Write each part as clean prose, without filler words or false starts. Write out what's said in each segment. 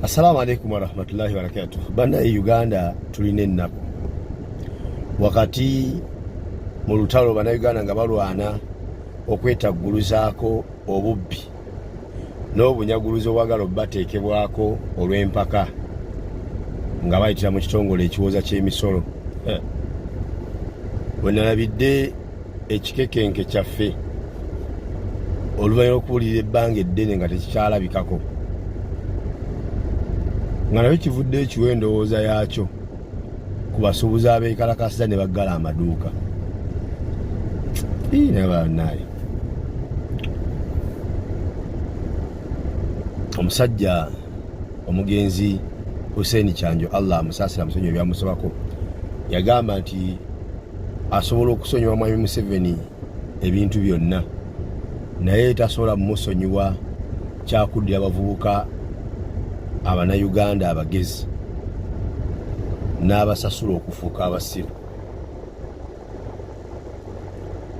Assalamu alaikum warahmatullahi wabarakatuh. Bana Uganda tulina ennaku wakati mu lutalo bana Uganda nga balwana okwetagguluzaako obubbi n'obunyaguluzo obwagala bateekebwako olw'empaka nga bayitira mu kitongole ekiwoza ky'emisolo. Bwe nalabidde ekikekenke kyaffe oluvannyuma lw'okuwulira ebbanga eddene nga tekikyalabikako nga nabyo kivudde ekiwa endowooza yaakyo ku basuubuzi abeekalakasiza ne baggala amaduuka. Naye omusajja omugenzi Hussein Kyanjo Allah amusaasira musonyiwa ebyamusobako yagamba nti asobola okusonyiwa Mwami Museveni ebintu byonna naye tasobola mumusonyiwa kyakuddira abavubuka Abannayuganda abagezi n'abasasula okufuuka abasiru.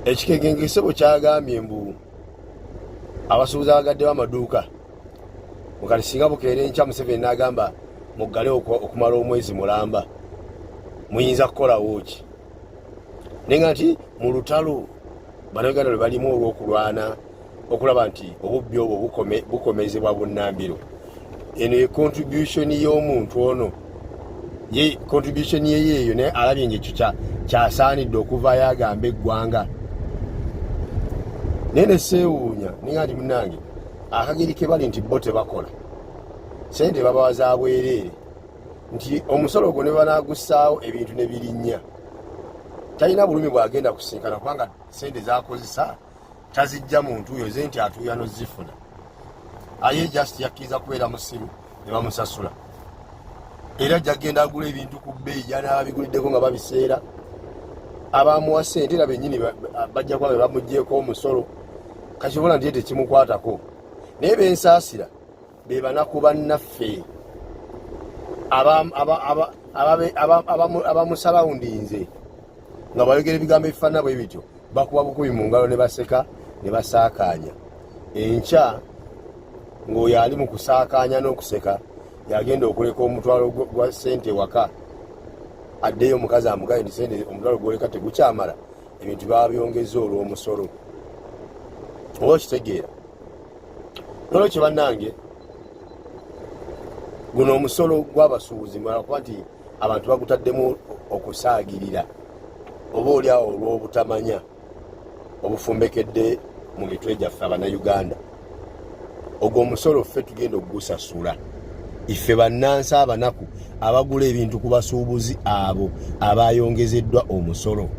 Ekikekenke bwe kyagambye mbu abasuubuzi abagaddewo amaduuka mukati singa bukeera enkya Museveni n'agamba muggale okumala omwezi mulamba muyinza kukolawo ki? Naye nga nti mu lutalo Bannayuganda lwe balimu olw'okulwana okulaba nti obubbi obwo bukomezebwa bunnambiro. Eno ye contribution y'omuntu ono, ye contribution yeeyo naye alabye ng'ekyo kyasaanidde okuvaayo agamba eggwanga. Naye ne seewuunya ninga nti munnange akageri ke bali nti bo tebakola sente babawa za bwereere nti omusolo gwo ne banaagussaawo ebintu ne birinnya talina bulumi bw'agenda kusinkana kubanga sente z'akozesa tazijja muntu oyo ze nti atuuya n'ozifuna. Aye just yakkiriza kubeera musiru ne bamusasula era jagenda agula ebintu ku bbeeyi gy'anaababiguliddeko nga babiseera. Abamuwa sente era bennyini bajja kuba bamuggyeko omusolo kakibola nti ye tekimukwatako. Naye bensaasira be banaku bannaffe abamusalawundinze nga bayogera ebigambo ebifaanana bwe bityo bakuba bukubi mu ngalo ne baseka ne basaakaanya. Enkya ng'oyo ali mu kusaakaanya n'okuseka yagenda okuleka omutwalo gwa sente waka addeyo omukazi amugaye nti sente omutwalo gwoleka tegukyamala ebintu baba byongeza olw'omusolo. Oba okitegeera nolwekyo bannange guno omusolo gw'abasuubuzi mwala kuba nti abantu bagutaddemu okusaagirira oba oliawo olw'obutamanya obufumbekedde mu mitwe gyaffe Abannayuganda. Ogwo omusolo ffe tugenda okugusasula iffe bannansi abanaku abagula ebintu ku basuubuzi abo abayongezeddwa omusolo.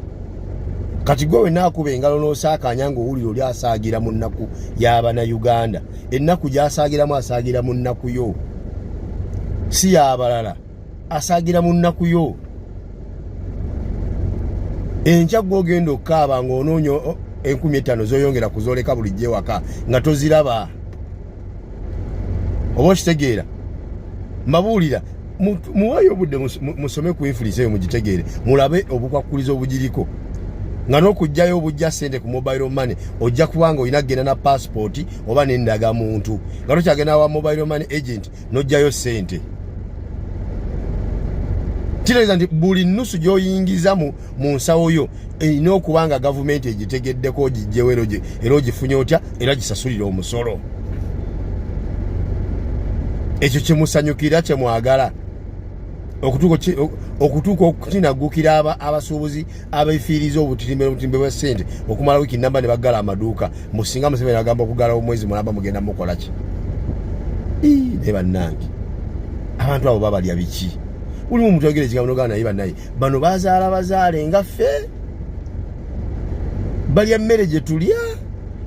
Kati gwe wenaakuba engalo n'osaakaanya ng'owulira oli asaagira mu nnaku y'Abannayuganda. Ennaku gy'asaagiramu asaagira mu nnaku yo, si y'abalala, asaagira mu nnaku yo. Enkya gw'ogenda okukaaba ng'onoonya 5000 z'oyongera kuzooleka bulijjo ewaka nga toziraba. Oba okitegeera mbabuulira muwayo obudde musome ku influence eyo mugitegeere mulabe obukwakkulizo obugiriko nga n'okugjayo obujja sente ku mobile money ojja kubanga olina kgenda na passport oba n'endagamuntu nga tokyagenda wa mobile money agent n'ojjayo sente. Kitegeeza nti buli nnusu gy'oyingiza mu nsawo yo erina okuba nga gavumenti egitegeddeko ogijjewo era ogifunye otya era gisasulira omusolo. Ekyo kyemusanyukira kyemwagala okutuuka okukinaggukira abasuubuzi abeefiiriza obutimbe bwa ssente okumala wiiki namba ne baggala amaduuka musinga Museveni agamba okugala omwezi mulamba mugenda mukola ki? Ne bannange abantu abo babalya biki? Buli muntu yogera ekigambo n'ogamba naye bannaye bano bazaala bazaale nga ffe balya mmere gye tulya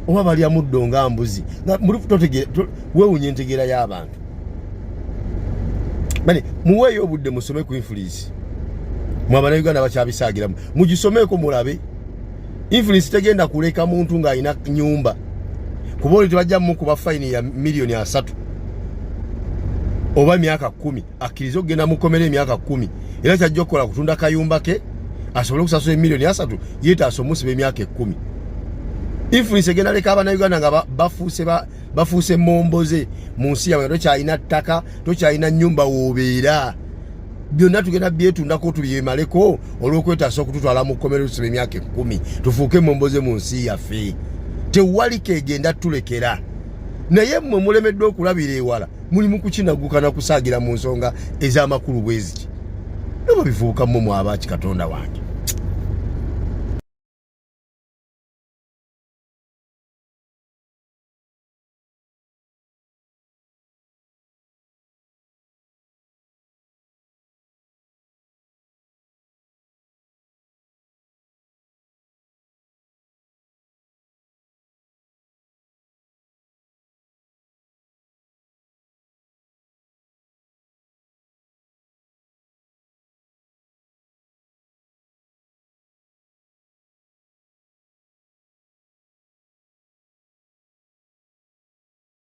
oba balya muddo nga mbuzi weewunya entegeera y'abantu. Bane muweeyo obudde musome ku influence mu Abannayuganda bakyabisaagiramu mugisomeeko mulabe. Influence tegenda kuleka muntu ng'alina nyumba kuba oli tebajja mukuba fayini ya miliyoni 3 oba myaka 10 akkiriza okugenda mukomera emyaka 10 era kyajja okukola kutunda kayumba ke asobole okusasula miliyoni 3 yeetaasa omusiba emyaka 10. influence egenda leka abannayuganda nga bafuuse momboze mu nsi yawe. Tokyalina ttaka, tokyalina nnyumba woobeera, byonna tugenda byetundako tubyemaleko olw'okwetaasa okututwala mu kkomero tusoma emyaka 10 tufuuke momboze mu nsi yaffe. Tewali kegenda tulekera, naye mmwe mulemeddwa okulabira ewala, mulimu kukinaguka na kusaagira mu nsonga ez'amakulu bwe ziti. Noba bivubuka mmwe mwabaki Katonda wange.